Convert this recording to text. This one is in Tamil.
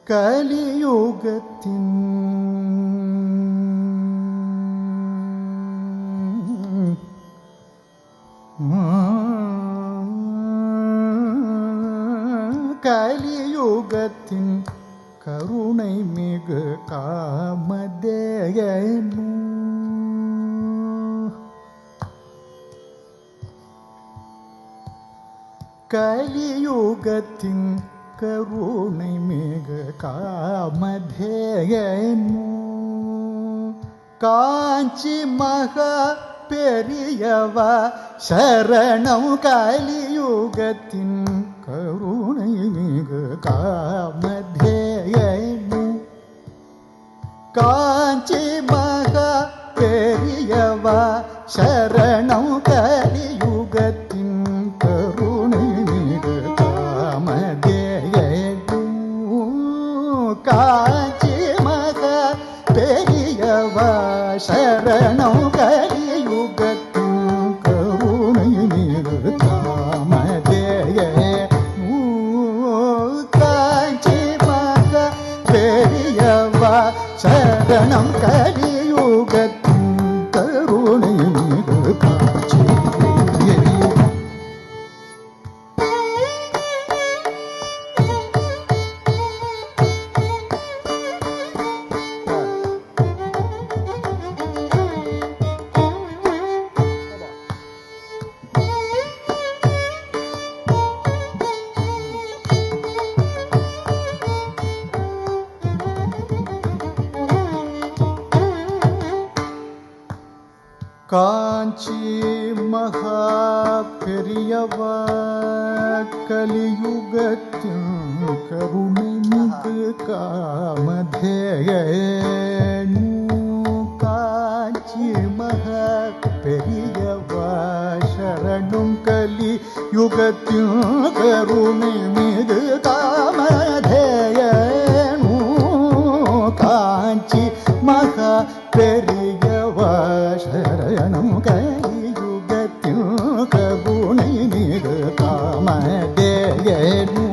கலியுகத்தின் கலியுகத்தின் கருணை மிகு காமதேயனு கலியுகத்தின் கருணை மிகு காமதேயனு காஞ்சி மகா பெரியவா சரணம் கலியுகத்தின் கருணை மிகு காமதேயனு காஞ்சி மகா பெரியவா சரணம் கலியுகத்தின் கருணை மிகு காமதேயனு காஞ்சி மகா பெரியவா சரணம் கலியுகத்தின் கருணை மிகு காமதேயனு காஞ்சி மகா பெரியவா சரணம் கலியுகத்தின் கருணை மிகு காஞ்சி காஞ்சி மகா பெரியவா கலியுகத்தின் கருணை மிகு காமதேயனு காஞ்சி மகா பெரியவா சரணம் கலியுகத்தின் கருணை மிகு காமதேயனு காஞ்சி மகா பெரியவா சரணம் கலியுகத்தின் கருணை மிகு காமதேயனு